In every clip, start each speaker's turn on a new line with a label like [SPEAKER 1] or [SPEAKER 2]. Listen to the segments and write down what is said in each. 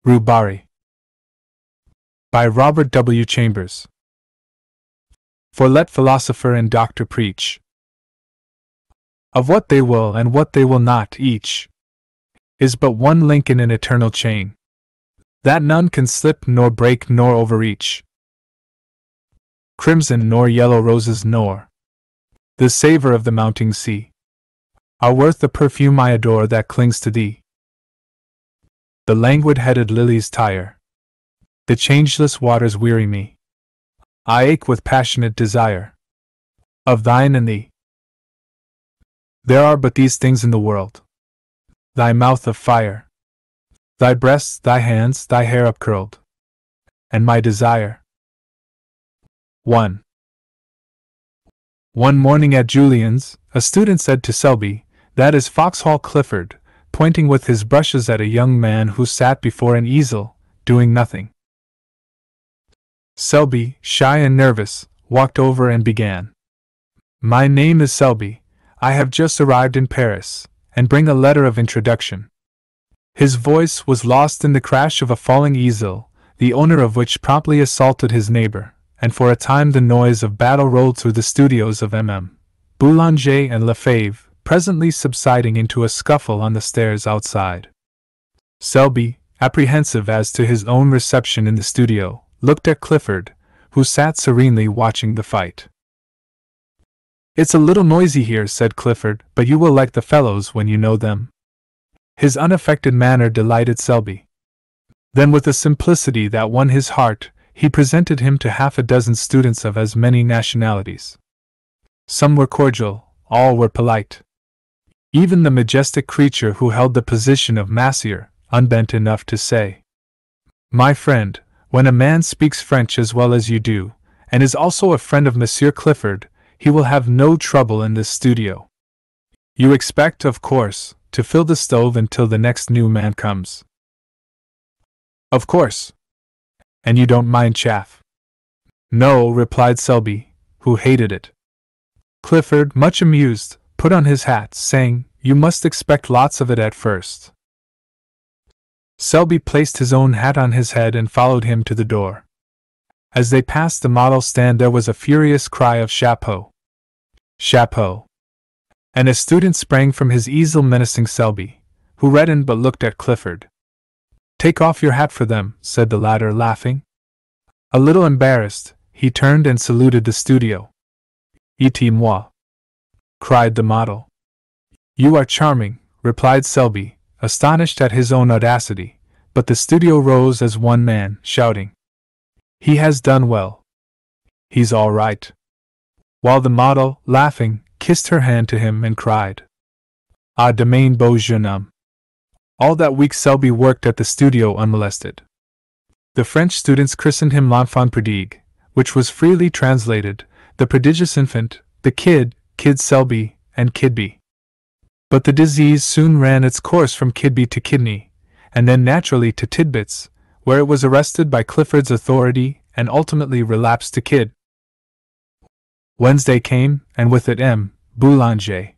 [SPEAKER 1] RUE BARRÉE by Robert W. Chambers. For let philosopher and doctor preach of what they will and what they will not, each is but one link in an eternal chain, that none can slip nor break nor overreach. Crimson nor yellow roses nor the savor of the mounting sea are worth the perfume I adore that clings to thee. The languid-headed lilies tire, the changeless waters weary me. I ache with passionate desire of thine and thee. There are but these things in the world: thy mouth of fire, thy breasts, thy hands, thy hair upcurled, and my desire. 1. One morning at Julian's, a student said to Selby, that is Foxhall Clifford, pointing with his brushes at a young man who sat before an easel, doing nothing. Selby, shy and nervous, walked over and began. My name is Selby. I have just arrived in Paris, and bring a letter of introduction. His voice was lost in the crash of a falling easel, the owner of which promptly assaulted his neighbor, and for a time the noise of battle rolled through the studios of M.M. Boulanger and Lefebvre, presently subsiding into a scuffle on the stairs outside. Selby, apprehensive as to his own reception in the studio, looked at Clifford, who sat serenely watching the fight. It's a little noisy here, said Clifford, but you will like the fellows when you know them. His unaffected manner delighted Selby. Then, with a simplicity that won his heart, he presented him to half a dozen students of as many nationalities. Some were cordial, all were polite. Even the majestic creature who held the position of massier, unbent enough to say, My friend, when a man speaks French as well as you do, and is also a friend of Monsieur Clifford, he will have no trouble in this studio. You expect, of course, to fill the stove until the next new man comes. Of course. And you don't mind chaff? No, replied Selby, who hated it. Clifford, much amused, put on his hat, saying, You must expect lots of it at first. Selby placed his own hat on his head and followed him to the door. As they passed the model stand there was a furious cry of chapeau! Chapeau! And a student sprang from his easel menacing Selby, who reddened but looked at Clifford. Take off your hat for them, said the latter, laughing. A little embarrassed, he turned and saluted the studio. Et moi! Cried the model. You are charming, replied Selby, astonished at his own audacity, but the studio rose as one man, shouting, He has done well. He's all right. While the model, laughing, kissed her hand to him and cried, Ah, demain beau jeune homme. All that week Selby worked at the studio unmolested. The French students christened him l'enfant prodigue, which was freely translated, the prodigious infant, the Kid Selby, and Kidby. But the disease soon ran its course from Kidby to kidney, and then naturally to Tidbits, where it was arrested by Clifford's authority and ultimately relapsed to Kid. Wednesday came, and with it M. Boulanger.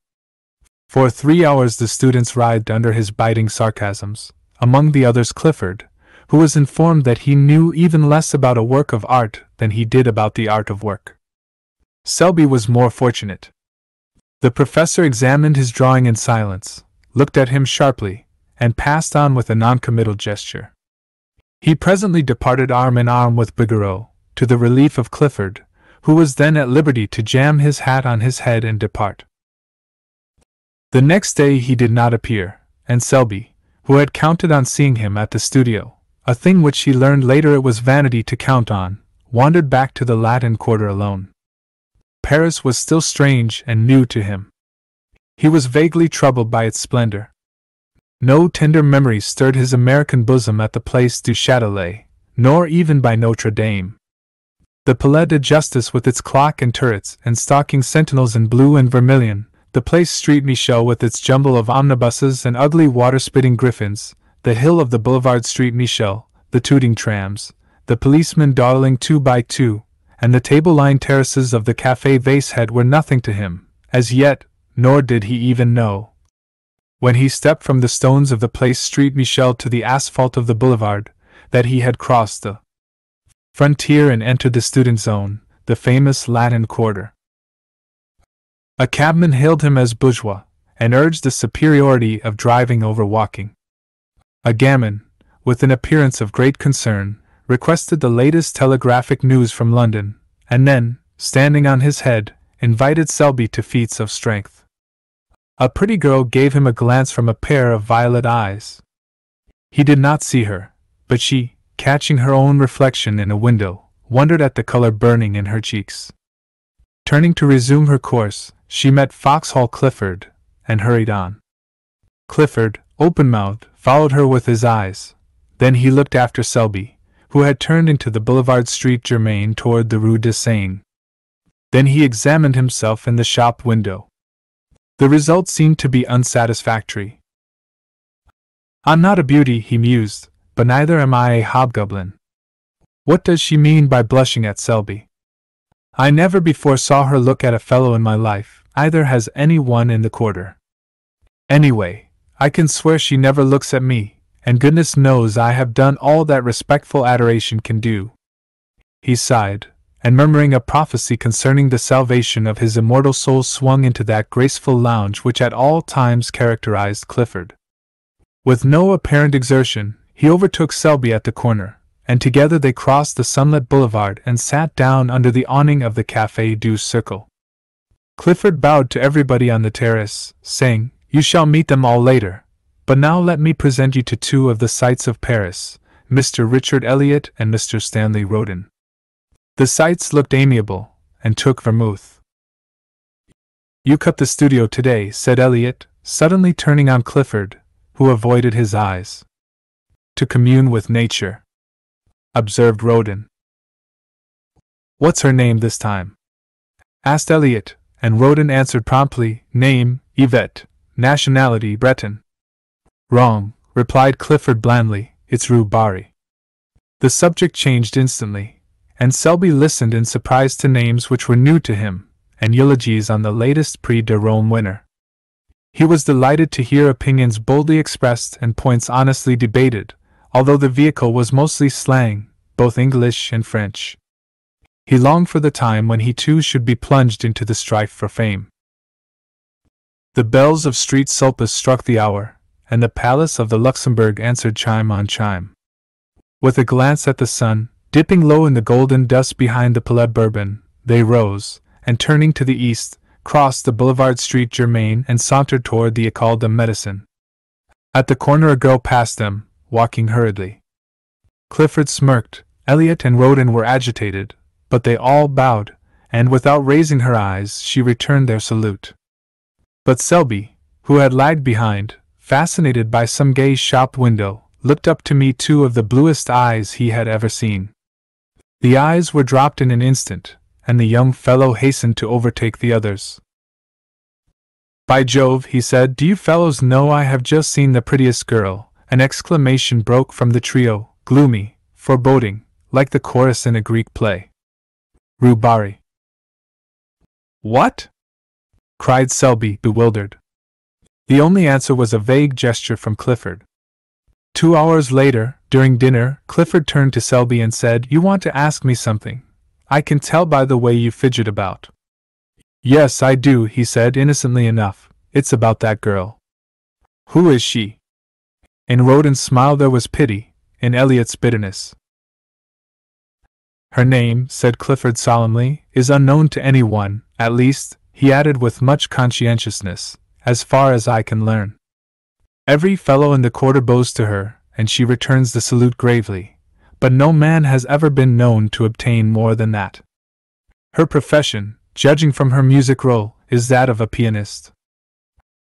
[SPEAKER 1] For 3 hours the students writhed under his biting sarcasms, among the others Clifford, who was informed that he knew even less about a work of art than he did about the art of work. Selby was more fortunate. The professor examined his drawing in silence, looked at him sharply, and passed on with a noncommittal gesture. He presently departed arm in arm with Bigereau, to the relief of Clifford, who was then at liberty to jam his hat on his head and depart. The next day he did not appear, and Selby, who had counted on seeing him at the studio, a thing which he learned later it was vanity to count on, wandered back to the Latin Quarter alone. Paris was still strange and new to him. He was vaguely troubled by its splendor. No tender memories stirred his American bosom at the Place du Châtelet, nor even by Notre Dame. The Palais de Justice with its clock and turrets and stalking sentinels in blue and vermilion, the Place Street Michel with its jumble of omnibuses and ugly water-spitting griffins, the hill of the Boulevard Street Michel, the tooting trams, the policemen dawdling 2 by 2, and the table-lined terraces of the Café Vasehead were nothing to him, as yet, nor did he even know, when he stepped from the stones of the Place Street Michel to the asphalt of the boulevard, that he had crossed the frontier and entered the student zone, the famous Latin Quarter. A cabman hailed him as bourgeois, and urged the superiority of driving over walking. A gamin, with an appearance of great concern, requested the latest telegraphic news from London, and then, standing on his head, invited Selby to feats of strength. A pretty girl gave him a glance from a pair of violet eyes. He did not see her, but she, catching her own reflection in a window, wondered at the color burning in her cheeks. Turning to resume her course, she met Foxhall Clifford, and hurried on. Clifford, open-mouthed, followed her with his eyes. Then he looked after Selby, who had turned into the Boulevard Street Germain toward the Rue de Seine. Then he examined himself in the shop window. The result seemed to be unsatisfactory. "I'm not a beauty," he mused, "but neither am I a hobgoblin. What does she mean by blushing at Selby? I never before saw her look at a fellow in my life, either has any one in the Quarter. Anyway, I can swear she never looks at me, and goodness knows I have done all that respectful adoration can do." He sighed, and murmuring a prophecy concerning the salvation of his immortal soul swung into that graceful lounge which at all times characterized Clifford. With no apparent exertion, he overtook Selby at the corner, and together they crossed the sunlit boulevard and sat down under the awning of the Café du Cercle. Clifford bowed to everybody on the terrace, saying, "You shall meet them all later, but now let me present you to two of the sights of Paris, Mr. Richard Elliot and Mr. Stanley Roden." The sights looked amiable, and took vermouth. "You cut the studio today," said Elliot, suddenly turning on Clifford, who avoided his eyes. "To commune with nature," observed Roden. "What's her name this time?" asked Elliot, and Roden answered promptly, "Name, Yvette, nationality, Breton." "Wrong," replied Clifford blandly, "it's Rue Barrée." The subject changed instantly, and Selby listened in surprise to names which were new to him, and eulogies on the latest Prix de Rome winner. He was delighted to hear opinions boldly expressed and points honestly debated, although the vehicle was mostly slang, both English and French. He longed for the time when he too should be plunged into the strife for fame. The bells of Street Sulpice struck the hour, and the Palace of the Luxembourg answered chime on chime. With a glance at the sun, dipping low in the golden dust behind the Palais Bourbon, they rose, and turning to the east, crossed the Boulevard Street Germain and sauntered toward the École de Médecine. At the corner a girl passed them, walking hurriedly. Clifford smirked, Elliot and Roden were agitated, but they all bowed, and without raising her eyes she returned their salute. But Selby, who had lagged behind, fascinated by some gay shop window, looked up to meet two of the bluest eyes he had ever seen. The eyes were dropped in an instant, and the young fellow hastened to overtake the others. "By Jove," he said, "do you fellows know I have just seen the prettiest girl?" An exclamation broke from the trio, gloomy, foreboding, like the chorus in a Greek play. "Rue Barrée." "What?" cried Selby, bewildered. The only answer was a vague gesture from Clifford. 2 hours later, during dinner, Clifford turned to Selby and said, "You want to ask me something. I can tell by the way you fidget about." "Yes, I do," he said innocently enough. "It's about that girl." "Who is she?" In Roden's smile there was pity, in Elliot's bitterness. "Her name," said Clifford solemnly, "is unknown to anyone, at least," he added with much conscientiousness, "as far as I can learn. Every fellow in the Quarter bows to her, and she returns the salute gravely, but no man has ever been known to obtain more than that. Her profession, judging from her music roll, is that of a pianist.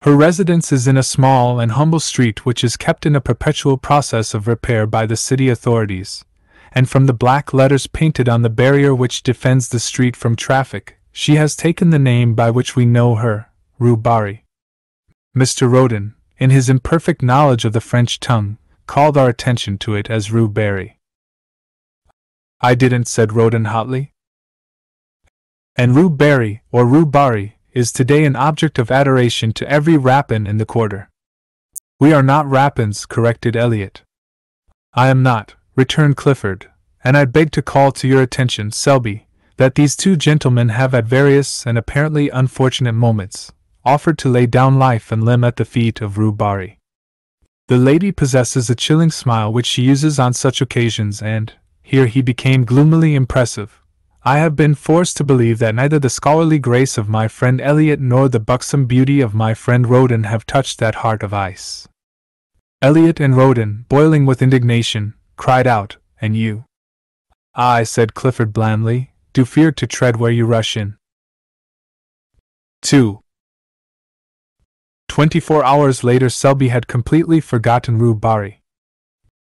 [SPEAKER 1] Her residence is in a small and humble street which is kept in a perpetual process of repair by the city authorities, and from the black letters painted on the barrier which defends the street from traffic, she has taken the name by which we know her, Rue Barrée. Mr. Roden, in his imperfect knowledge of the French tongue, called our attention to it as Rue Barrée." "I didn't," said Roden hotly. "And Rue Barrée, or Rue Barrée, is today an object of adoration to every rapin in the Quarter." "We are not rapins," corrected Elliot. "I am not," returned Clifford, "and I beg to call to your attention, Selby, that these two gentlemen have at various and apparently unfortunate moments offered to lay down life and limb at the feet of RUE BARRÉE. The lady possesses a chilling smile which she uses on such occasions, and," here he became gloomily impressive, "I have been forced to believe that neither the scholarly grace of my friend Eliot nor the buxom beauty of my friend Roden have touched that heart of ice." Eliot and Roden, boiling with indignation, cried out, "And you?" "I," said Clifford blandly, "do fear to tread where you rush in." 2. 24 hours later Selby had completely forgotten RUE BARRÉE.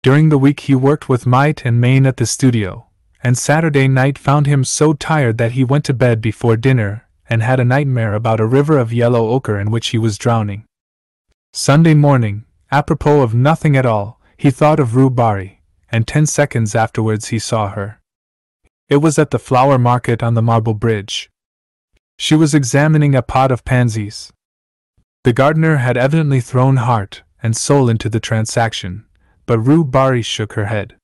[SPEAKER 1] During the week he worked with might and main at the studio, and Saturday night found him so tired that he went to bed before dinner and had a nightmare about a river of yellow ochre in which he was drowning. Sunday morning, apropos of nothing at all, he thought of RUE BARRÉE, and 10 seconds afterwards he saw her. It was at the flower market on the Marble Bridge. She was examining a pot of pansies. The gardener had evidently thrown heart and soul into the transaction, but RUE BARRÉE shook her head.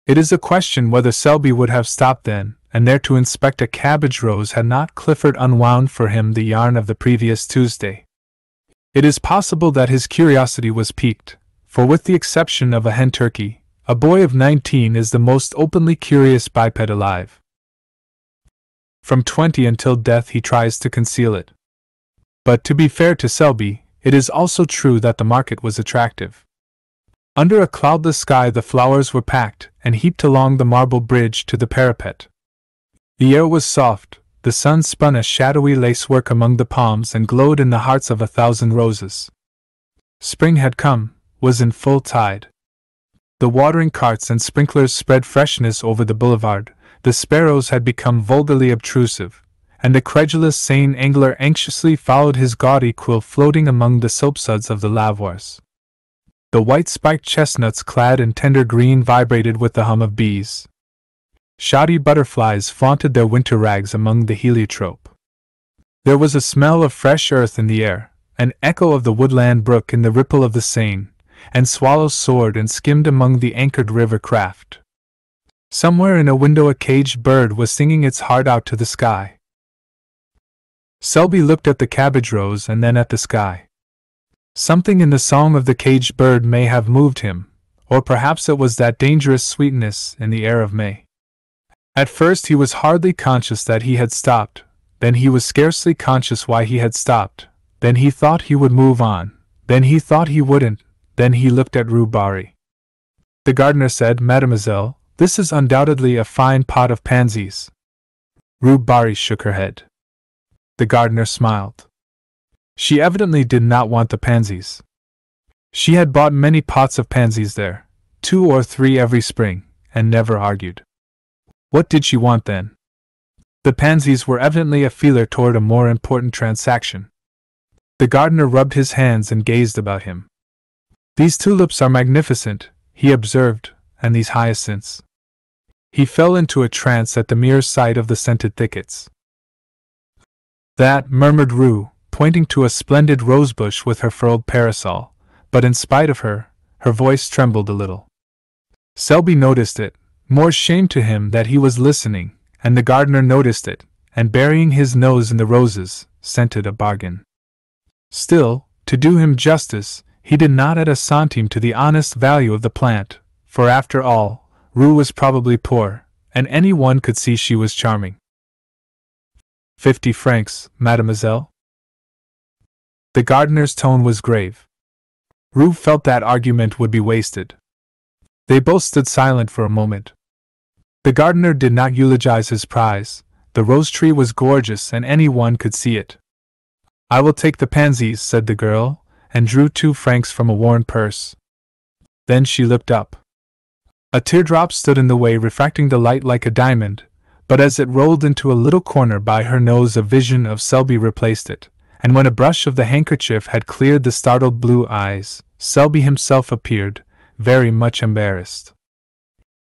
[SPEAKER 1] It is a question whether Selby would have stopped then and there to inspect a cabbage rose had not Clifford unwound for him the yarn of the previous Tuesday. It is possible that his curiosity was piqued, for with the exception of a hen turkey, a boy of 19 is the most openly curious biped alive. From 20 until death he tries to conceal it. But to be fair to Selby, it is also true that the market was attractive. Under a cloudless sky the flowers were packed and heaped along the marble bridge to the parapet. The air was soft, the sun spun a shadowy lacework among the palms and glowed in the hearts of 1,000 roses. Spring had come, was in full tide. The watering carts and sprinklers spread freshness over the boulevard, the sparrows had become vulgarly obtrusive, and the credulous Seine angler anxiously followed his gaudy quill floating among the soapsuds of the lavoirs. The white spiked chestnuts clad in tender green vibrated with the hum of bees. Shoddy butterflies flaunted their winter rags among the heliotrope. There was a smell of fresh earth in the air, an echo of the woodland brook in the ripple of the Seine, and swallows soared and skimmed among the anchored river craft. Somewhere in a window a caged bird was singing its heart out to the sky. Selby looked at the cabbage rose and then at the sky. Something in the song of the caged bird may have moved him, or perhaps it was that dangerous sweetness in the air of May. At first he was hardly conscious that he had stopped, then he was scarcely conscious why he had stopped, then he thought he would move on, then he thought he wouldn't, then he looked at RUE BARRÉE. The gardener said, "Mademoiselle, this is undoubtedly a fine pot of pansies." RUE BARRÉE shook her head. The gardener smiled. She evidently did not want the pansies. She had bought many pots of pansies there, 2 or 3 every spring, and never argued. What did she want then? The pansies were evidently a feeler toward a more important transaction. The gardener rubbed his hands and gazed about him. "These tulips are magnificent," he observed, "and these hyacinths." He fell into a trance at the mere sight of the scented thickets. "That," murmured RUE, pointing to a splendid rosebush with her furled parasol, but in spite of her, her voice trembled a little. Selby noticed it, more shame to him that he was listening, and the gardener noticed it, and burying his nose in the roses, scented a bargain. Still, to do him justice, he did not add a centime to the honest value of the plant, for after all, RUE was probably poor, and any one could see she was charming. 50 francs, mademoiselle? The gardener's tone was grave. RUE felt that argument would be wasted. They both stood silent for a moment. The gardener did not eulogize his prize. The rose tree was gorgeous and any one could see it. "I will take the pansies," said the girl, and drew 2 francs from a worn purse. Then she looked up. A teardrop stood in the way, refracting the light like a diamond, but as it rolled into a little corner by her nose a vision of Selby replaced it, and when a brush of the handkerchief had cleared the startled blue eyes, Selby himself appeared, very much embarrassed.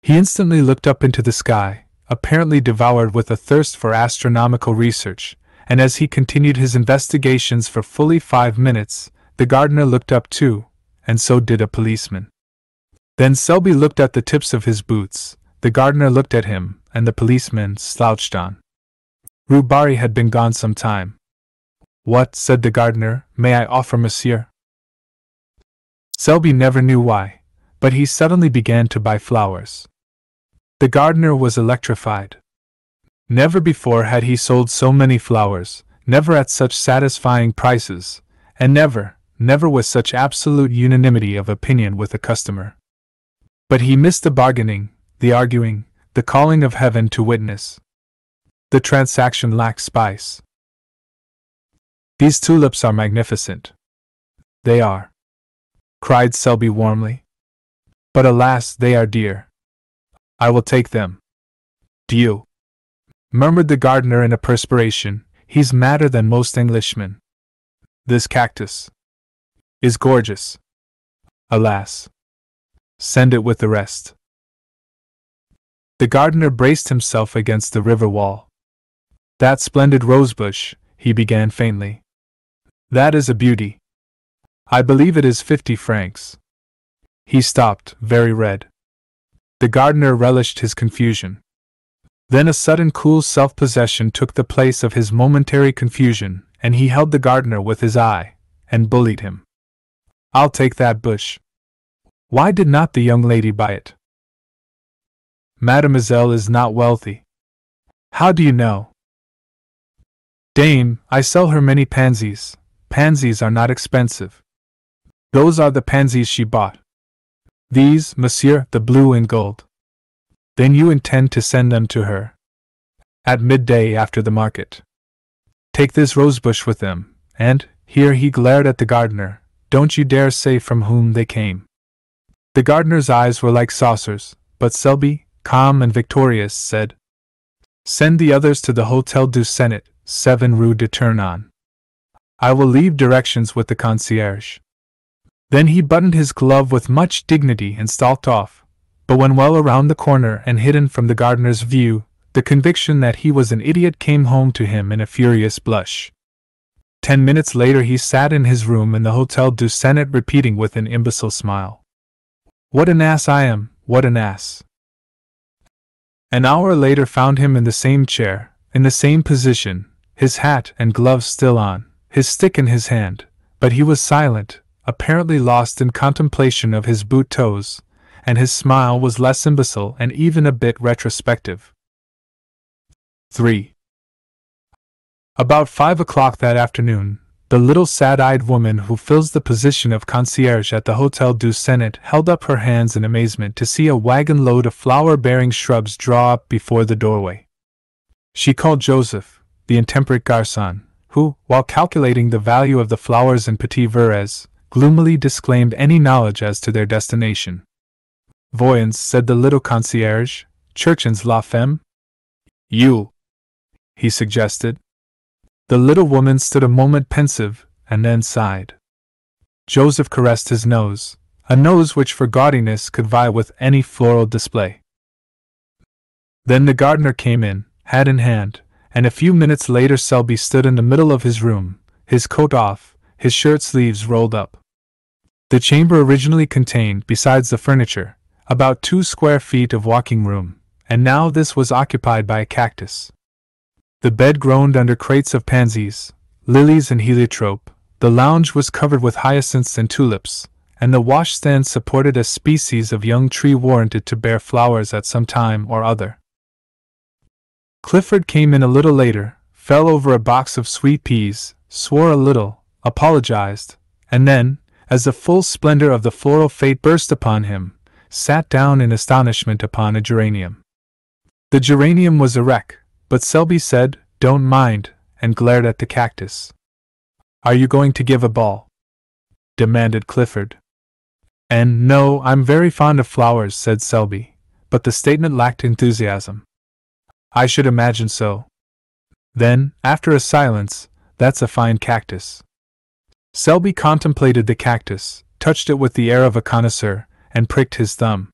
[SPEAKER 1] He instantly looked up into the sky, apparently devoured with a thirst for astronomical research, and as he continued his investigations for fully 5 minutes, the gardener looked up too, and so did a policeman. Then Selby looked at the tips of his boots, the gardener looked at him, and the policeman slouched on. Rue Barrée had been gone some time. What, said the gardener, may I offer monsieur? Selby never knew why, but he suddenly began to buy flowers. The gardener was electrified. Never before had he sold so many flowers, never at such satisfying prices, and never with such absolute unanimity of opinion with a customer. But he missed the bargaining, the arguing, the calling of heaven to witness. The transaction lacked spice. These tulips are magnificent. They are, cried Selby warmly. But alas, they are dear. I will take them. Do you? Murmured the gardener in a perspiration. He's madder than most Englishmen. This cactus is gorgeous. Alas. Send it with the rest. The gardener braced himself against the river wall. That splendid rosebush, he began faintly. That is a beauty. I believe it is 50 francs. He stopped, very red. The gardener relished his confusion. Then a sudden cool self-possession took the place of his momentary confusion, and he held the gardener with his eye, and bullied him. I'll take that bush. Why did not the young lady buy it? Mademoiselle is not wealthy. How do you know? Dame, I sell her many pansies. Pansies are not expensive. Those are the pansies she bought. These, monsieur, the blue and gold. Then you intend to send them to her? At midday after the market. Take this rosebush with them, and, here he glared at the gardener, don't you dare say from whom they came. The gardener's eyes were like saucers, but Selby, calm and victorious, said, Send the others to the Hôtel du Sénat, 7 Rue de Tournon. I will leave directions with the concierge. Then he buttoned his glove with much dignity and stalked off, but when well around the corner and hidden from the gardener's view, the conviction that he was an idiot came home to him in a furious blush. 10 minutes later he sat in his room in the Hôtel du Sénat repeating with an imbecile smile, What an ass I am, what an ass. An hour later found him in the same chair, in the same position, his hat and gloves still on, his stick in his hand, but he was silent, apparently lost in contemplation of his boot toes, and his smile was less imbecile and even a bit retrospective. 3. About 5 o'clock that afternoon, the little sad-eyed woman who fills the position of concierge at the Hôtel du Sénat held up her hands in amazement to see a wagon-load of flower-bearing shrubs draw up before the doorway. She called Joseph, the intemperate garçon, who, while calculating the value of the flowers in Petit Verres, gloomily disclaimed any knowledge as to their destination. Voyons, said the little concierge, Churchins la femme? You, he suggested. The little woman stood a moment pensive, and then sighed. Joseph caressed his nose, a nose which for gaudiness could vie with any floral display. Then the gardener came in, hat in hand, and a few minutes later Selby stood in the middle of his room, his coat off, his shirt sleeves rolled up. The chamber originally contained, besides the furniture, about 2 square feet of walking room, and now this was occupied by a cactus. The bed groaned under crates of pansies, lilies and heliotrope, the lounge was covered with hyacinths and tulips, and the washstand supported a species of young tree warranted to bear flowers at some time or other. Clifford came in a little later, fell over a box of sweet peas, swore a little, apologized, and then, as the full splendor of the floral fete burst upon him, sat down in astonishment upon a geranium. The geranium was a wreck, but Selby said, "Don't mind," and glared at the cactus. "Are you going to give a ball?" demanded Clifford. "And no, I'm very fond of flowers," said Selby, but the statement lacked enthusiasm. "I should imagine so." Then, after a silence, "That's a fine cactus." Selby contemplated the cactus, touched it with the air of a connoisseur, and pricked his thumb.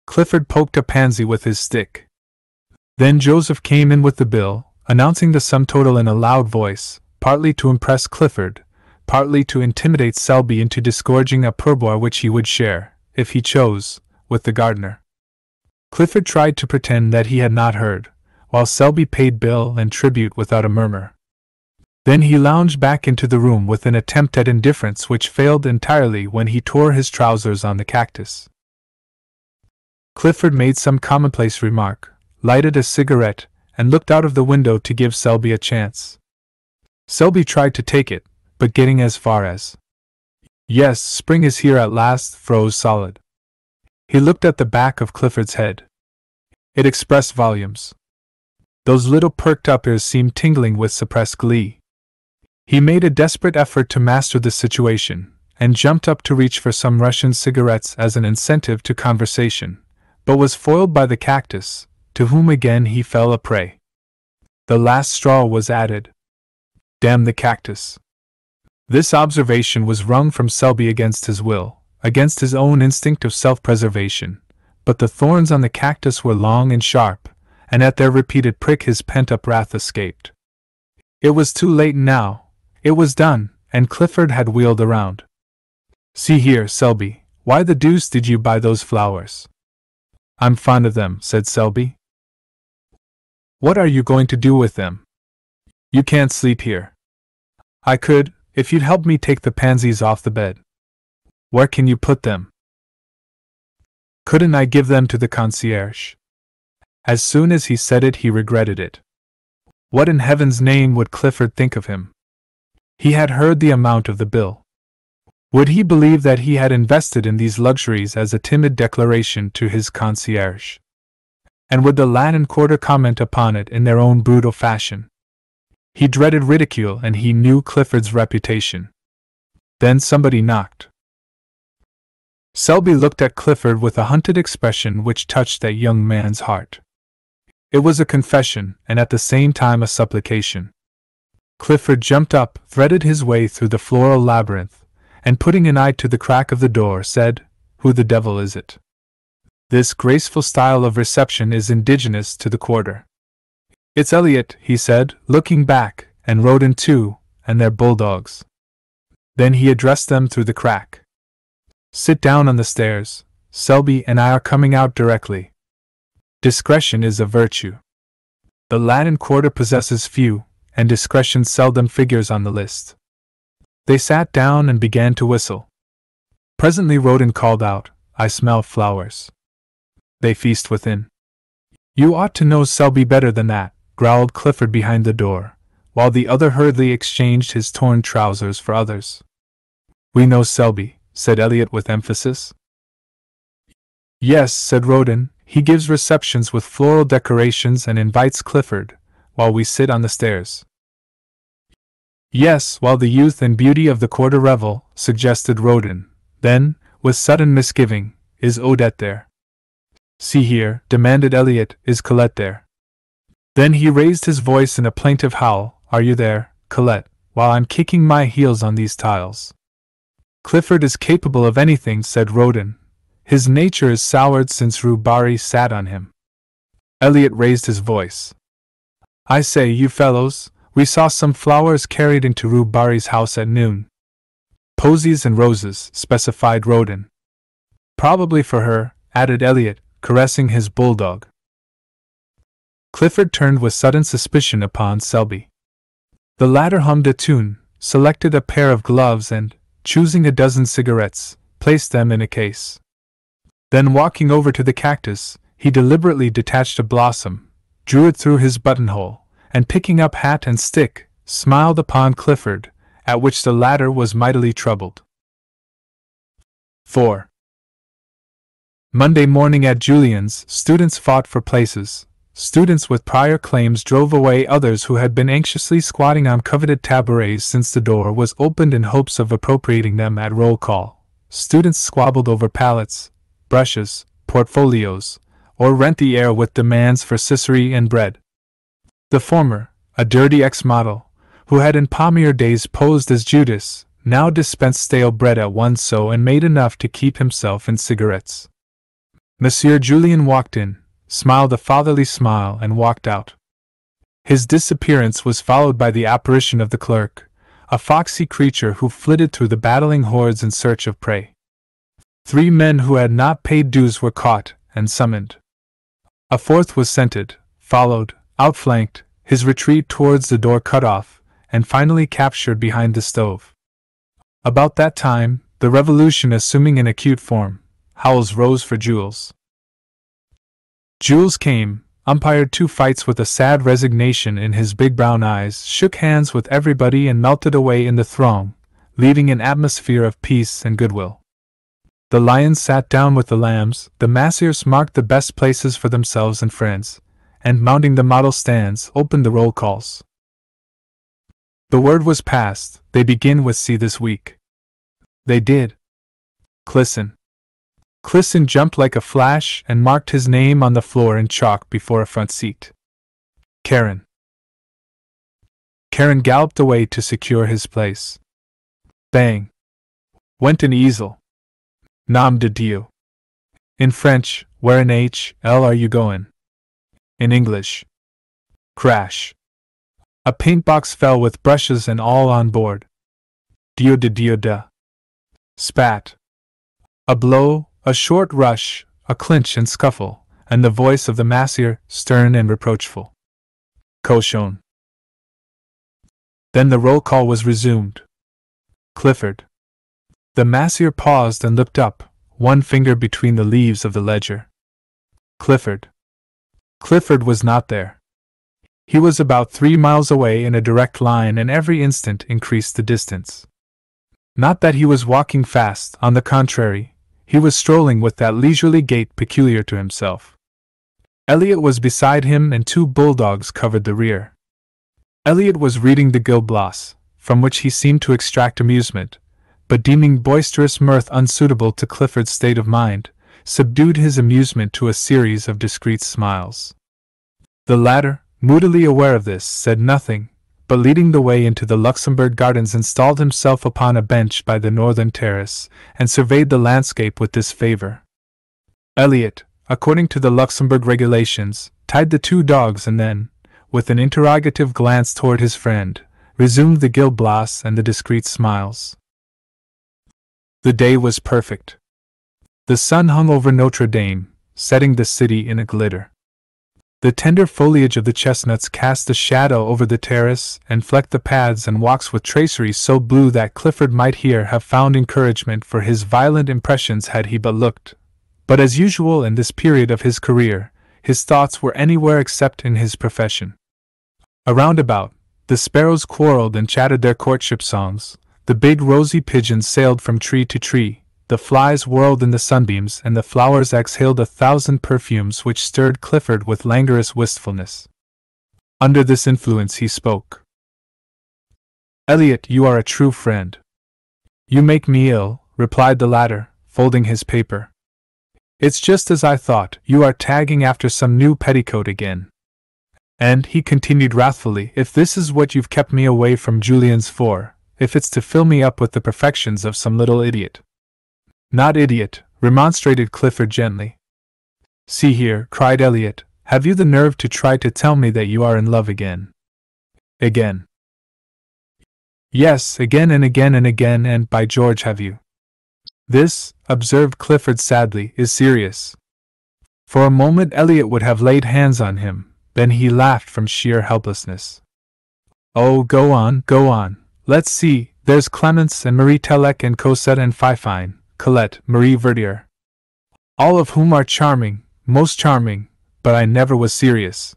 [SPEAKER 1] Clifford poked a pansy with his stick. Then Joseph came in with the bill, announcing the sum total in a loud voice, partly to impress Clifford, partly to intimidate Selby into disgorging a pourboire which he would share, if he chose, with the gardener. Clifford tried to pretend that he had not heard, while Selby paid bill and tribute without a murmur. Then he lounged back into the room with an attempt at indifference which failed entirely when he tore his trousers on the cactus. Clifford made some commonplace remark, lighted a cigarette, and looked out of the window to give Selby a chance. Selby tried to take it, but getting as far as, "Yes, spring is here at last," froze solid. He looked at the back of Clifford's head. It expressed volumes. Those little perked-up ears seemed tingling with suppressed glee. He made a desperate effort to master the situation, and jumped up to reach for some Russian cigarettes as an incentive to conversation, but was foiled by the cactus, to whom again he fell a prey. The last straw was added. Damn the cactus. This observation was wrung from Selby against his will, against his own instinct of self-preservation, but the thorns on the cactus were long and sharp, and at their repeated prick his pent-up wrath escaped. It was too late now. It was done, and Clifford had wheeled around. "See here, Selby, why the deuce did you buy those flowers?" "I'm fond of them," said Selby. "What are you going to do with them?" "You can't sleep here." "I could, if you'd help me take the pansies off the bed." "Where can you put them?" "Couldn't I give them to the concierge?" As soon as he said it, he regretted it. What in heaven's name would Clifford think of him? He had heard the amount of the bill. Would he believe that he had invested in these luxuries as a timid declaration to his concierge? And would the Latin Quarter comment upon it in their own brutal fashion? He dreaded ridicule, and he knew Clifford's reputation. Then somebody knocked. Selby looked at Clifford with a hunted expression which touched that young man's heart. It was a confession, and at the same time a supplication. Clifford jumped up, threaded his way through the floral labyrinth, and putting an eye to the crack of the door, said, "Who the devil is it?" This graceful style of reception is indigenous to the quarter. "It's Elliot," he said, looking back, "and Roden too, and their bulldogs." Then he addressed them through the crack. "Sit down on the stairs. Selby and I are coming out directly. Discretion is a virtue. The Latin Quarter possesses few, and discretion seldom figures on the list." They sat down and began to whistle. Presently Roden called out, "I smell flowers." They feast within. "You ought to know Selby better than that," growled Clifford behind the door, while the other hurriedly exchanged his torn trousers for others. "We know Selby," said Elliot with emphasis. "Yes," said Roden, "he gives receptions with floral decorations and invites Clifford, while we sit on the stairs." "Yes, while the youth and beauty of the quarter revel," suggested Roden. Then, with sudden misgiving, "Is Odette there?" "See here," demanded Elliot, "is Colette there?" Then he raised his voice in a plaintive howl, "Are you there, Colette, while I'm kicking my heels on these tiles?" "Clifford is capable of anything," said Roden. "His nature is soured since Rue Barrée sat on him." Elliot raised his voice. "I say, you fellows, we saw some flowers carried into Rue Barrée's house at noon." "Posies and roses," specified Roden. "Probably for her," added Elliot, caressing his bulldog. Clifford turned with sudden suspicion upon Selby. The latter hummed a tune, selected a pair of gloves and, choosing a dozen cigarettes, placed them in a case. Then walking over to the cactus, he deliberately detached a blossom, drew it through his buttonhole, and picking up hat and stick, smiled upon Clifford, at which the latter was mightily troubled. 4. Monday morning at Julian's, students fought for places. Students with prior claims drove away others who had been anxiously squatting on coveted tabourets since the door was opened in hopes of appropriating them at roll call. Students squabbled over palettes, brushes, portfolios, or rent the air with demands for scissory and bread. The former, a dirty ex-model, who had in palmier days posed as Judas, now dispensed stale bread at one sew and made enough to keep himself in cigarettes. Monsieur Julien walked in, smiled a fatherly smile, and walked out. His disappearance was followed by the apparition of the clerk, a foxy creature who flitted through the battling hordes in search of prey. 3 men who had not paid dues were caught and summoned. A fourth was scented, followed, outflanked, his retreat towards the door cut off, and finally captured behind the stove. About that time, the revolution assuming an acute form, howls rose for Jules. Jules came, umpired 2 fights with a sad resignation in his big brown eyes, shook hands with everybody and melted away in the throng, leaving an atmosphere of peace and goodwill. The lions sat down with the lambs, the massiers marked the best places for themselves and friends, and mounting the model stands, opened the roll calls. The word was passed, they begin with C this week. They did. Clisson. Clisson jumped like a flash and marked his name on the floor in chalk before a front seat. Karen. Karen galloped away to secure his place. Bang. Went an easel. Nom de Dieu. In French, where in H.L. are you going? In English. Crash. A paintbox fell with brushes and all on board. Dieu de Dieu de. Spat. A blow, a short rush, a clinch and scuffle, and the voice of the massier, stern and reproachful. Cochon. Then the roll call was resumed. Clifford. The massier paused and looked up, one finger between the leaves of the ledger. Clifford. Clifford was not there. He was about 3 miles away in a direct line and every instant increased the distance. Not that he was walking fast, on the contrary, he was strolling with that leisurely gait peculiar to himself. Elliot was beside him and 2 bulldogs covered the rear. Elliot was reading the Gil Blas, from which he seemed to extract amusement, but deeming boisterous mirth unsuitable to Clifford's state of mind, subdued his amusement to a series of discreet smiles. The latter, moodily aware of this, said nothing, but leading the way into the Luxembourg Gardens installed himself upon a bench by the northern terrace, and surveyed the landscape with disfavor. Elliot, according to the Luxembourg regulations, tied the 2 dogs and then, with an interrogative glance toward his friend, resumed the Gil Blas and the discreet smiles. The day was perfect. The sun hung over Notre Dame, setting the city in a glitter. The tender foliage of the chestnuts cast a shadow over the terrace and flecked the paths and walks with traceries so blue that Clifford might here have found encouragement for his violent impressions had he but looked. But as usual in this period of his career, his thoughts were anywhere except in his profession. Around about, the sparrows quarreled and chattered their courtship songs, the big rosy pigeons sailed from tree to tree, the flies whirled in the sunbeams and the flowers exhaled 1,000 perfumes which stirred Clifford with languorous wistfulness. Under this influence he spoke. "Elliot, you are a true friend." "You make me ill," replied the latter, folding his paper. "It's just as I thought, you are tagging after some new petticoat again. And," he continued wrathfully, "if this is what you've kept me away from Julien's for, if it's to fill me up with the perfections of some little idiot." "Not idiot," remonstrated Clifford gently. "See here," cried Elliot, "have you the nerve to try to tell me that you are in love again?" "Again?" "Yes, again and again and again, and by George have you." "This," observed Clifford sadly, "is serious." For a moment Elliot would have laid hands on him, then he laughed from sheer helplessness. "Oh, go on, go on. Let's see, there's Clemence and Marie Telec and Cosette and Fifine, Colette, Marie Verdier. All of whom are charming, most charming, but I never was serious."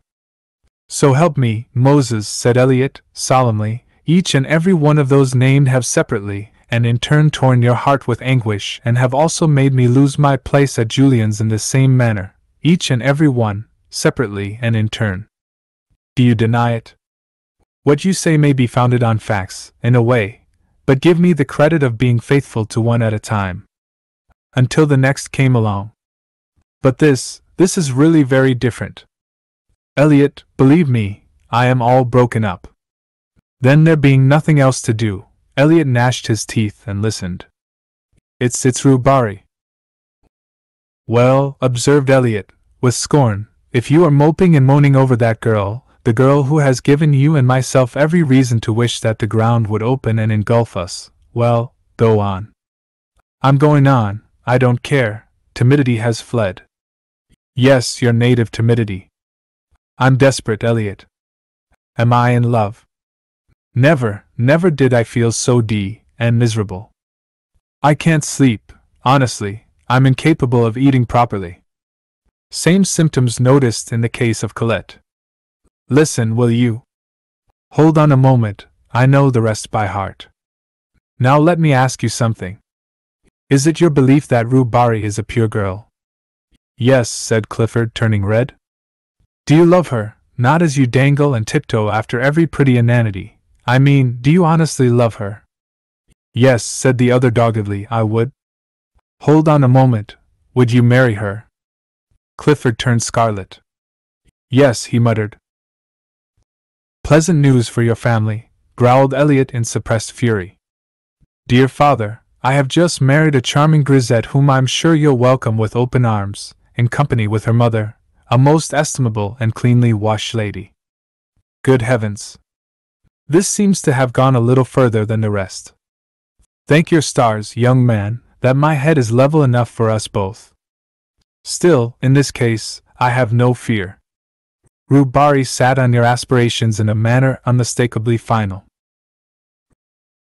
[SPEAKER 1] "So help me, Moses," said Elliot, solemnly, "each and every one of those named have separately, and in turn torn your heart with anguish and have also made me lose my place at Julien's in the same manner, each and every one, separately and in turn. Do you deny it? What you say may be founded on facts, in a way, but give me the credit of being faithful to one at a time. Until the next came along. But this is really very different. Elliot, believe me, I am all broken up." Then there being nothing else to do, Elliot gnashed his teeth and listened. It's RUE BARRÉE." "Well," observed Elliot, with scorn, "if you are moping and moaning over that girl, the girl who has given you and myself every reason to wish that the ground would open and engulf us, well, go on." "I'm going on, I don't care, timidity has fled. Yes, your native timidity. I'm desperate, Elliot. Am I in love? Never, never did I feel so and miserable. I can't sleep, honestly, I'm incapable of eating properly. Same symptoms noticed in the case of Colette. Listen, will you? Hold on a moment, I know the rest by heart. Now let me ask you something. Is it your belief that Rue Barrée is a pure girl? Yes, said Clifford, turning red. Do you love her, not as you dangle and tiptoe after every pretty inanity? I mean, do you honestly love her? Yes, said the other doggedly, I would. Hold on a moment, would you marry her? Clifford turned scarlet. Yes, he muttered. Pleasant news for your family, growled Elliot in suppressed fury. Dear father, I have just married a charming grisette whom I'm sure you'll welcome with open arms, in company with her mother, a most estimable and cleanly washed lady. Good heavens! This seems to have gone a little further than the rest. Thank your stars, young man, that my head is level enough for us both. Still, in this case, I have no fear. Rue Barrée sat on your aspirations in a manner unmistakably final.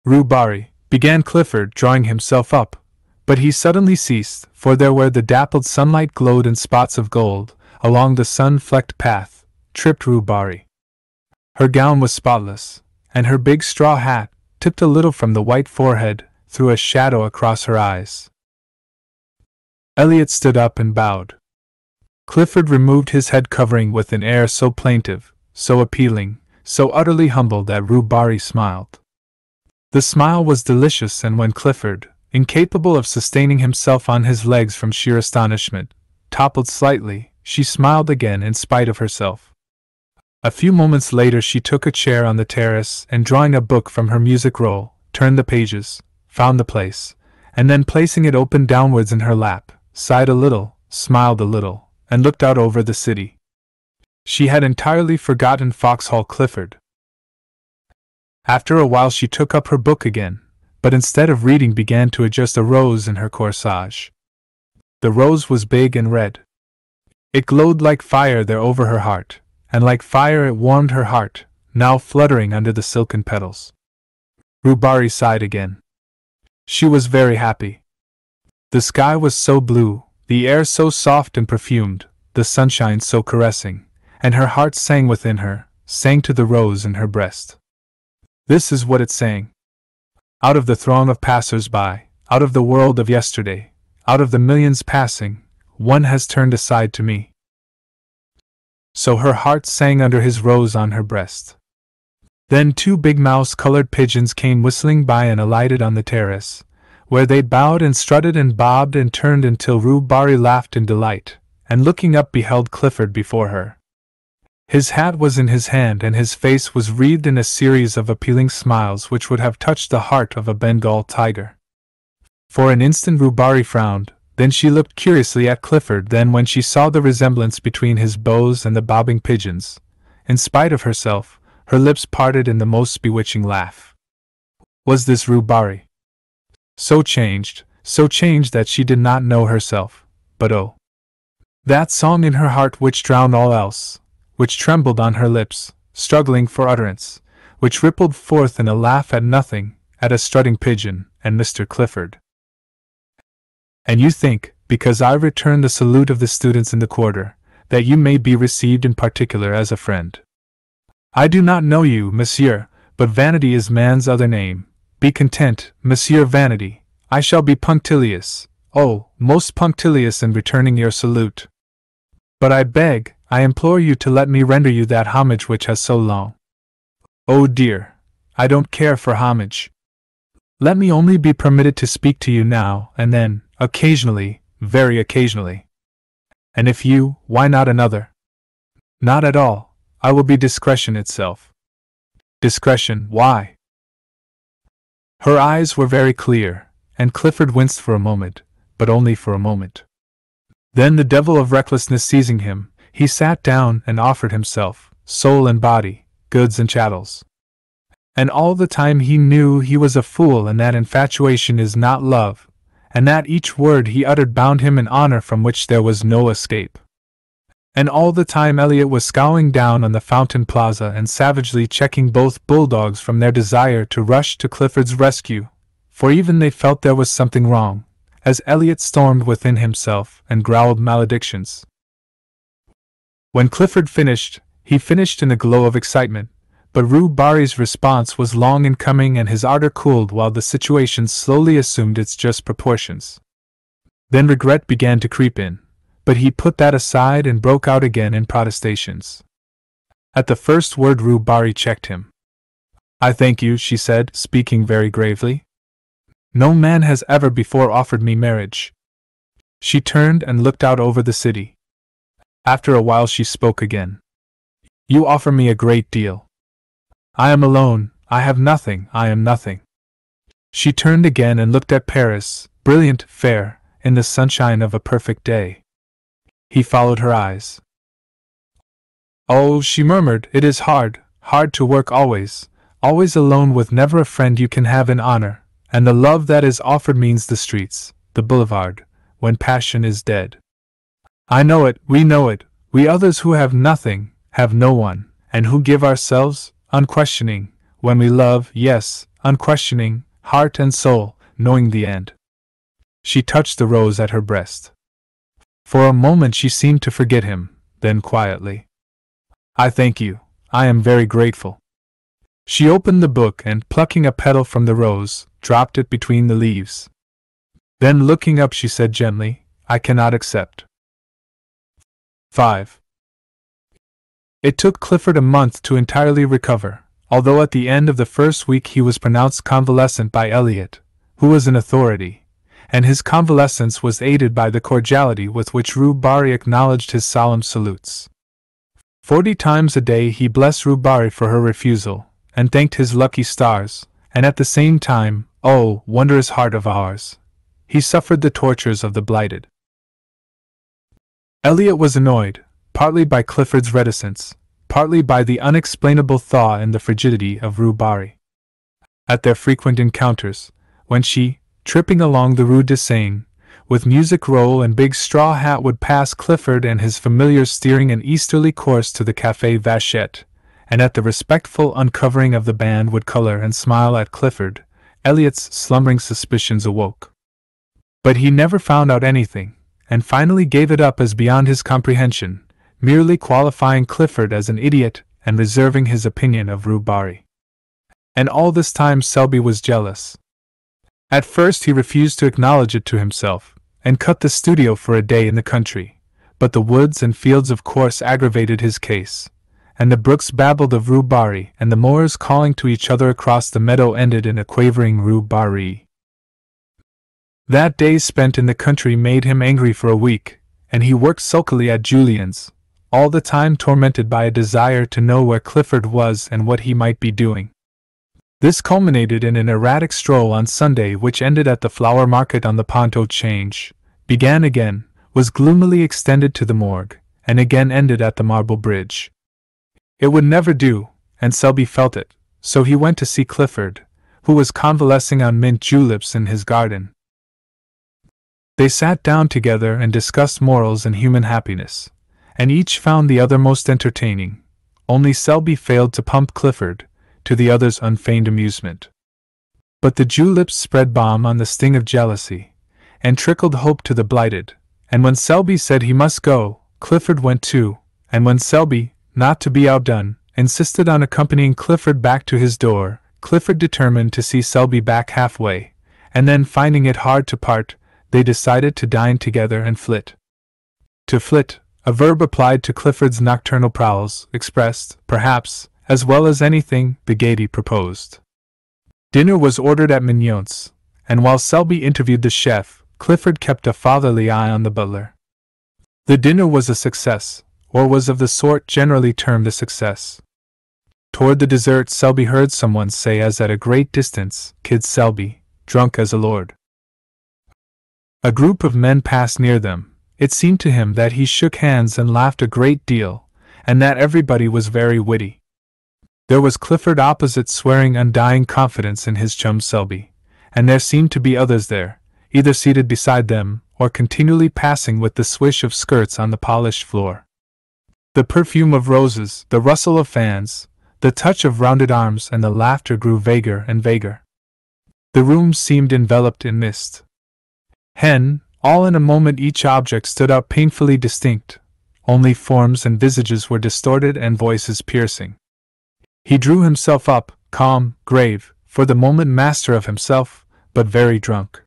[SPEAKER 1] Rue Barrée, began Clifford, drawing himself up, but he suddenly ceased, for there where the dappled sunlight glowed in spots of gold, along the sun-flecked path, tripped Rue Barrée. Her gown was spotless, and her big straw hat, tipped a little from the white forehead, threw a shadow across her eyes. Elliot stood up and bowed. Clifford removed his head covering with an air so plaintive, so appealing, so utterly humble that Rue Barrée smiled. The smile was delicious, and when Clifford, incapable of sustaining himself on his legs from sheer astonishment, toppled slightly, she smiled again in spite of herself. A few moments later she took a chair on the terrace and, drawing a book from her music roll, turned the pages, found the place, and then placing it open downwards in her lap, sighed a little, smiled a little, and looked out over the city. She had entirely forgotten Foxhall Clifford. After a while she took up her book again, but instead of reading began to adjust a rose in her corsage. The rose was big and red. It glowed like fire there over her heart, and like fire it warmed her heart, now fluttering under the silken petals. Rue Barrée sighed again. She was very happy. The sky was so blue, the air so soft and perfumed, the sunshine so caressing, and her heart sang within her, sang to the rose in her breast. This is what it sang. Out of the throng of passers-by, out of the world of yesterday, out of the millions passing, one has turned aside to me. So her heart sang under his rose on her breast. Then 2 big mouse-colored pigeons came whistling by and alighted on the terrace, where they bowed and strutted and bobbed and turned until Rue Barrée laughed in delight, and looking up beheld Clifford before her. His hat was in his hand and his face was wreathed in a series of appealing smiles which would have touched the heart of a Bengal tiger. For an instant Rue Barrée frowned, then she looked curiously at Clifford. Then when she saw the resemblance between his bows and the bobbing pigeons, in spite of herself, her lips parted in the most bewitching laugh. Was this Rue Barrée? So changed that she did not know herself, but oh! That song in her heart which drowned all else, which trembled on her lips, struggling for utterance, which rippled forth in a laugh at nothing, at a strutting pigeon, and Mr. Clifford. And you think, because I return the salute of the students in the quarter, that you may be received in particular as a friend. I do not know you, monsieur, but vanity is man's other name. Be content, Monsieur Vanity, I shall be punctilious, oh, most punctilious in returning your salute. But I implore you to let me render you that homage which has so long. Oh dear, I don't care for homage. Let me only be permitted to speak to you now and then, occasionally, very occasionally. And if you, why not another? Not at all, I will be discretion itself. Discretion, why? Her eyes were very clear, and Clifford winced for a moment, but only for a moment. Then the devil of recklessness seizing him, he sat down and offered himself, soul and body, goods and chattels. And all the time he knew he was a fool and that infatuation is not love, and that each word he uttered bound him in honor from which there was no escape. And all the time Elliot was scowling down on the Fountain Plaza and savagely checking both bulldogs from their desire to rush to Clifford's rescue, for even they felt there was something wrong, as Elliot stormed within himself and growled maledictions. When Clifford finished, he finished in a glow of excitement, but RUE BARRÉE's response was long in coming and his ardor cooled while the situation slowly assumed its just proportions. Then regret began to creep in, but he put that aside and broke out again in protestations. At the first word RUE BARRÉE checked him. "I thank you," she said, speaking very gravely. "No man has ever before offered me marriage." She turned and looked out over the city. After a while she spoke again. "You offer me a great deal. I am alone, I have nothing, I am nothing." She turned again and looked at Paris, brilliant, fair, in the sunshine of a perfect day. He followed her eyes. "Oh," she murmured, "it is hard, hard to work always alone with never a friend you can have in honor, and the love that is offered means the streets, the boulevard, when passion is dead. I know it, we others who have nothing, have no one, and who give ourselves, unquestioning, when we love, yes, unquestioning, heart and soul, knowing the end." She touched the rose at her breast. For a moment she seemed to forget him, then quietly, "I thank you, I am very grateful." She opened the book and, plucking a petal from the rose, dropped it between the leaves. Then looking up she said gently, "I cannot accept." 5. It took Clifford a month to entirely recover, although at the end of the first week he was pronounced convalescent by Elliot, who was an authority, and his convalescence was aided by the cordiality with which RUE BARRÉE acknowledged his solemn salutes. 40 times a day he blessed RUE BARRÉE for her refusal, and thanked his lucky stars, and at the same time, oh, wondrous heart of ours, he suffered the tortures of the blighted. Elliot was annoyed, partly by Clifford's reticence, partly by the unexplainable thaw in the frigidity of RUE BARRÉE. At their frequent encounters, when she, tripping along the Rue de Seine, with music roll and big straw hat would pass Clifford and his familiars steering an easterly course to the Café Vachette, and at the respectful uncovering of the band would color and smile at Clifford, Elliot's slumbering suspicions awoke. But he never found out anything, and finally gave it up as beyond his comprehension, merely qualifying Clifford as an idiot and reserving his opinion of RUE BARRÉE. And all this time Selby was jealous. At first he refused to acknowledge it to himself, and cut the studio for a day in the country, but the woods and fields of course aggravated his case, and the brooks babbled of RUE BARRÉE, and the moors calling to each other across the meadow ended in a quavering RUE BARRÉE. That day spent in the country made him angry for a week, and he worked sulkily at Julian's, all the time tormented by a desire to know where Clifford was and what he might be doing. This culminated in an erratic stroll on Sunday which ended at the flower market on the Pont au Change, began again, was gloomily extended to the morgue, and again ended at the Marble Bridge. It would never do, and Selby felt it, so he went to see Clifford, who was convalescing on mint juleps in his garden. They sat down together and discussed morals and human happiness, and each found the other most entertaining, only Selby failed to pump Clifford, to the other's unfeigned amusement. But the juleps spread balm on the sting of jealousy, and trickled hope to the blighted, and when Selby said he must go, Clifford went too, and when Selby, not to be outdone, insisted on accompanying Clifford back to his door, Clifford determined to see Selby back halfway, and then finding it hard to part, they decided to dine together and flit. To flit, a verb applied to Clifford's nocturnal prowls, expressed, perhaps, as well as anything, the gaiety proposed. Dinner was ordered at Mignon's, and while Selby interviewed the chef, Clifford kept a fatherly eye on the butler. The dinner was a success, or was of the sort generally termed a success. Toward the dessert Selby heard someone say as at a great distance, "Kid Selby, drunk as a lord." A group of men passed near them. It seemed to him that he shook hands and laughed a great deal, and that everybody was very witty. There was Clifford opposite swearing undying confidence in his chum Selby, and there seemed to be others there, either seated beside them or continually passing with the swish of skirts on the polished floor. The perfume of roses, the rustle of fans, the touch of rounded arms and the laughter grew vaguer and vaguer. The room seemed enveloped in mist. All in a moment each object stood out painfully distinct, only forms and visages were distorted and voices piercing. He drew himself up, calm, grave, for the moment master of himself, but very drunk.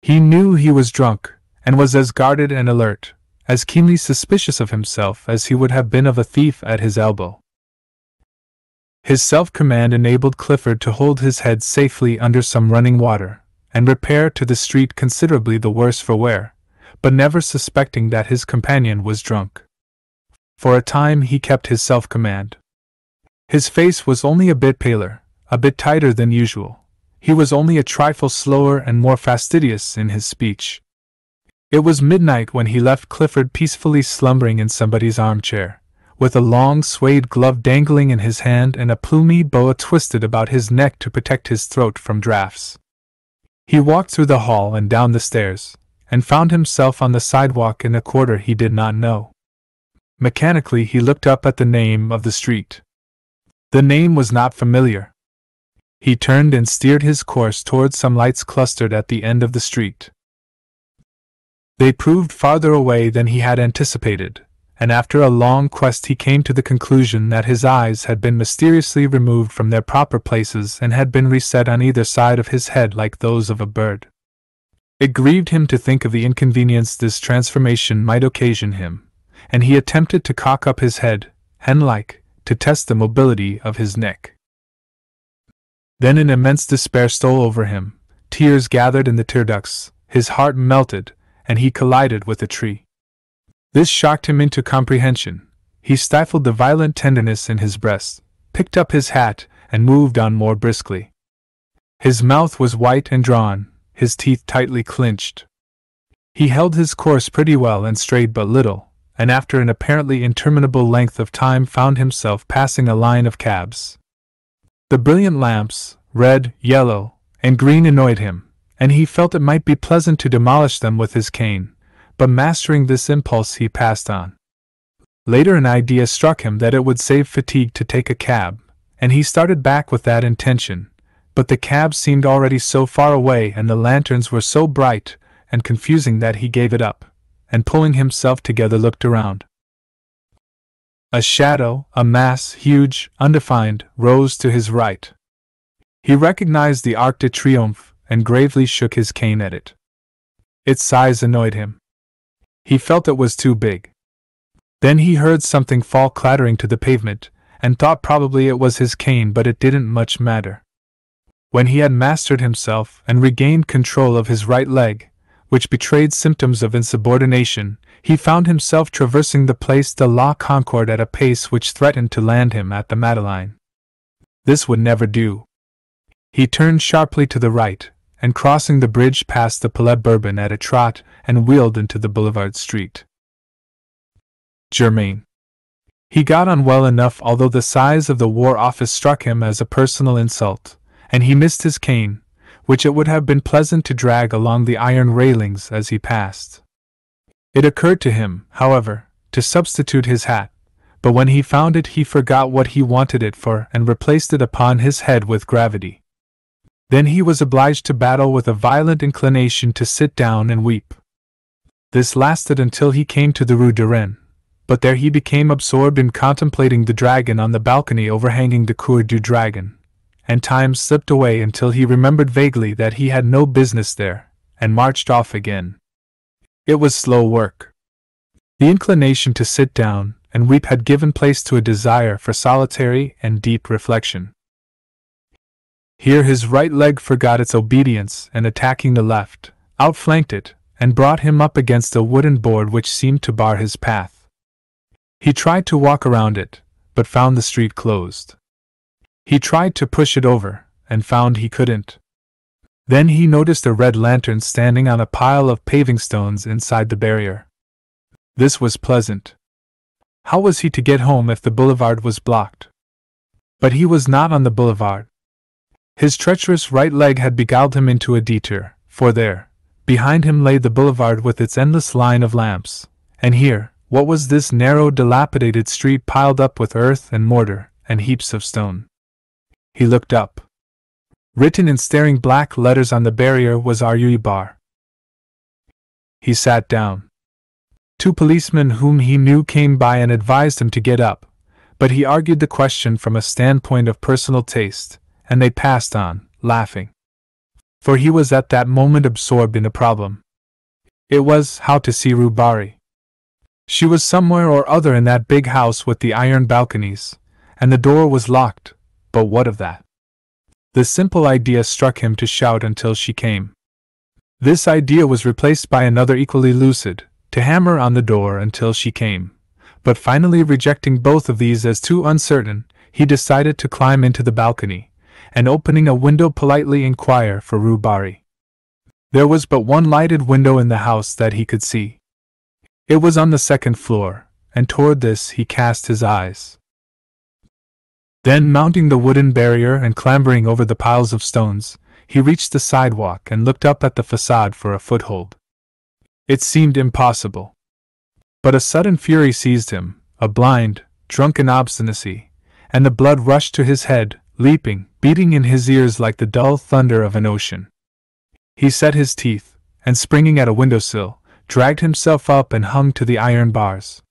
[SPEAKER 1] He knew he was drunk, and was as guarded and alert, as keenly suspicious of himself as he would have been of a thief at his elbow. His self-command enabled Clifford to hold his head safely under some running water, and repair to the street considerably the worse for wear, but never suspecting that his companion was drunk. For a time he kept his self-command. His face was only a bit paler, a bit tighter than usual. He was only a trifle slower and more fastidious in his speech. It was midnight when he left Clifford peacefully slumbering in somebody's armchair, with a long suede glove dangling in his hand and a plumy boa twisted about his neck to protect his throat from draughts. He walked through the hall and down the stairs, and found himself on the sidewalk in a quarter he did not know. Mechanically he looked up at the name of the street. The name was not familiar. He turned and steered his course towards some lights clustered at the end of the street. They proved farther away than he had anticipated, and after a long quest he came to the conclusion that his eyes had been mysteriously removed from their proper places and had been reset on either side of his head like those of a bird. It grieved him to think of the inconvenience this transformation might occasion him, and he attempted to cock up his head, hen-like, to test the mobility of his neck. Then an immense despair stole over him, tears gathered in the tear ducts, his heart melted, and he collided with a tree. This shocked him into comprehension. He stifled the violent tenderness in his breast, picked up his hat, and moved on more briskly. His mouth was white and drawn, his teeth tightly clinched. He held his course pretty well and strayed but little, and after an apparently interminable length of time found himself passing a line of cabs. The brilliant lamps, red, yellow, and green annoyed him, and he felt it might be pleasant to demolish them with his cane, but mastering this impulse he passed on. Later an idea struck him that it would save fatigue to take a cab, and he started back with that intention, but the cab seemed already so far away and the lanterns were so bright and confusing that he gave it up, and pulling himself together looked around. A shadow, a mass, huge, undefined, rose to his right. He recognized the Arc de Triomphe and gravely shook his cane at it. Its size annoyed him. He felt it was too big. Then he heard something fall clattering to the pavement, and thought probably it was his cane, but it didn't much matter. When he had mastered himself and regained control of his right leg, which betrayed symptoms of insubordination, he found himself traversing the Place de la Concorde at a pace which threatened to land him at the Madeleine. This would never do. He turned sharply to the right, and crossing the bridge passed the Palais Bourbon at a trot and wheeled into the Boulevard Street. Germain. He got on well enough, although the size of the War Office struck him as a personal insult, and he missed his cane, which it would have been pleasant to drag along the iron railings as he passed. It occurred to him, however, to substitute his hat, but when he found it he forgot what he wanted it for and replaced it upon his head with gravity. Then he was obliged to battle with a violent inclination to sit down and weep. This lasted until he came to the Rue de Rennes, but there he became absorbed in contemplating the dragon on the balcony overhanging the Cour du Dragon, and time slipped away until he remembered vaguely that he had no business there, and marched off again. It was slow work. The inclination to sit down and weep had given place to a desire for solitary and deep reflection. Here his right leg forgot its obedience and, attacking the left, outflanked it, and brought him up against a wooden board which seemed to bar his path. He tried to walk around it, but found the street closed. He tried to push it over, and found he couldn't. Then he noticed a red lantern standing on a pile of paving stones inside the barrier. This was pleasant. How was he to get home if the boulevard was blocked? But he was not on the boulevard. His treacherous right leg had beguiled him into a detour, for there, Behind him lay the boulevard with its endless line of lamps, and here, what was this narrow, dilapidated street piled up with earth and mortar and heaps of stone? He looked up. Written in staring black letters on the barrier was RUE bar. He sat down. 2 policemen whom he knew came by and advised him to get up, but he argued the question from a standpoint of personal taste, and they passed on, laughing. For he was at that moment absorbed in a problem. It was how to see RUE BARRÉE. She was somewhere or other in that big house with the iron balconies, and the door was locked, but what of that? The simple idea struck him to shout until she came. This idea was replaced by another equally lucid, to hammer on the door until she came, but finally rejecting both of these as too uncertain, he decided to climb into the balcony, and opening a window politely inquire for RUE BARRÉE. There was but one lighted window in the house that he could see. It was on the 2nd floor, and toward this he cast his eyes. Then, mounting the wooden barrier and clambering over the piles of stones, he reached the sidewalk and looked up at the facade for a foothold. It seemed impossible. But a sudden fury seized him, a blind, drunken obstinacy, and the blood rushed to his head, leaping, beating in his ears like the dull thunder of an ocean. He set his teeth, and springing at a windowsill, dragged himself up and hung to the iron bars.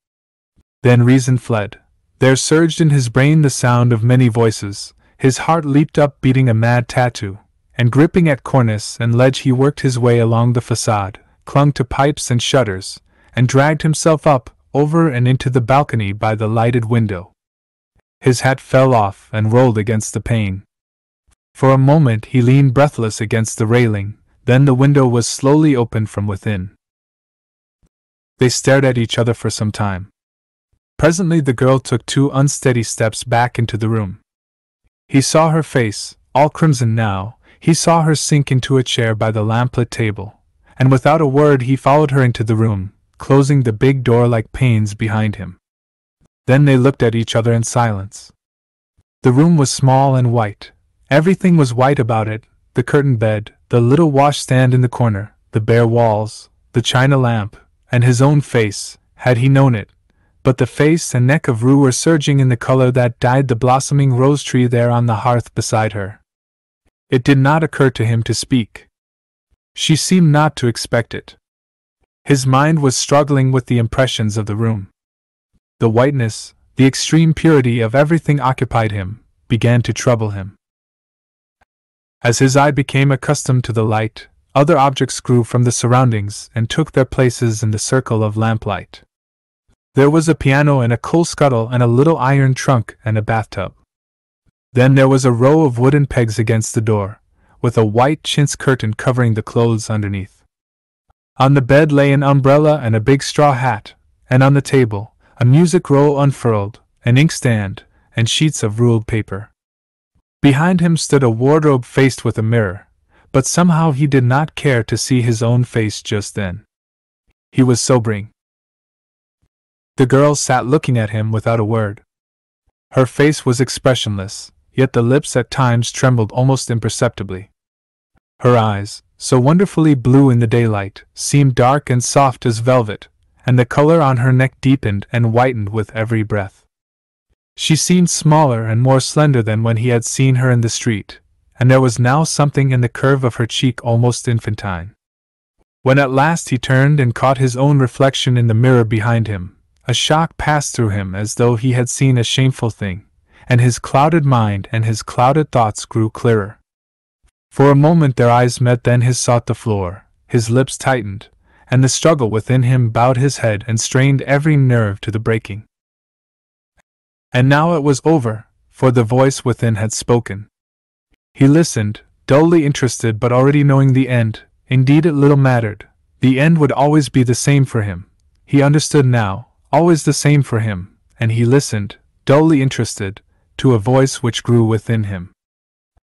[SPEAKER 1] Then reason fled. There surged in his brain the sound of many voices, his heart leaped up beating a mad tattoo, and gripping at cornice and ledge he worked his way along the facade, clung to pipes and shutters, and dragged himself up, over and into the balcony by the lighted window. His hat fell off and rolled against the pane. For a moment he leaned breathless against the railing, then the window was slowly opened from within. They stared at each other for some time. Presently the girl took 2 unsteady steps back into the room. He saw her face, all crimson now, he saw her sink into a chair by the lamplit table, and without a word he followed her into the room, closing the big door like panes behind him. Then they looked at each other in silence. The room was small and white. Everything was white about it, the curtained bed, the little washstand in the corner, the bare walls, the china lamp, and his own face, had he known it. But the face and neck of RUE were surging in the color that dyed the blossoming rose tree there on the hearth beside her. It did not occur to him to speak. She seemed not to expect it. His mind was struggling with the impressions of the room. The whiteness, the extreme purity of everything occupied him, began to trouble him. As his eye became accustomed to the light, other objects grew from the surroundings and took their places in the circle of lamplight. There was a piano and a coal scuttle and a little iron trunk and a bathtub. Then there was a row of wooden pegs against the door, with a white chintz curtain covering the clothes underneath. On the bed lay an umbrella and a big straw hat, and on the table, a music roll unfurled, an inkstand, and sheets of ruled paper. Behind him stood a wardrobe faced with a mirror, but somehow he did not care to see his own face just then. He was sobering. The girl sat looking at him without a word. Her face was expressionless, yet the lips at times trembled almost imperceptibly. Her eyes, so wonderfully blue in the daylight, seemed dark and soft as velvet, and the color on her neck deepened and whitened with every breath. She seemed smaller and more slender than when he had seen her in the street, and there was now something in the curve of her cheek almost infantine. When at last he turned and caught his own reflection in the mirror behind him, a shock passed through him as though he had seen a shameful thing, and his clouded mind and his clouded thoughts grew clearer. For a moment their eyes met, then his sought the floor, his lips tightened, and the struggle within him bowed his head and strained every nerve to the breaking. And now it was over, for the voice within had spoken. He listened, dully interested but already knowing the end. Indeed it little mattered, the end would always be the same for him. He understood now, always the same for him, and he listened, dully interested, to a voice which grew within him.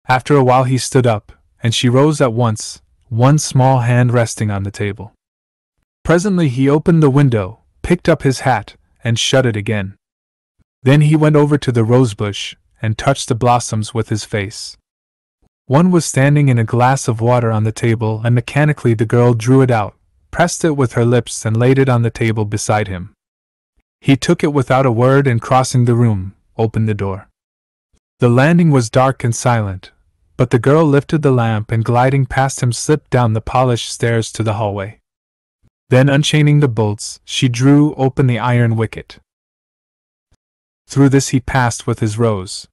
[SPEAKER 1] After a while he stood up, and she rose at once, one small hand resting on the table. Presently he opened the window, picked up his hat, and shut it again. Then he went over to the rosebush, and touched the blossoms with his face. One was standing in a glass of water on the table, and mechanically the girl drew it out, pressed it with her lips, and laid it on the table beside him. He took it without a word and, crossing the room, opened the door. The landing was dark and silent, but the girl lifted the lamp and, gliding past him, slipped down the polished stairs to the hallway. Then, unchaining the bolts, she drew open the iron wicket. Through this he passed with his rose.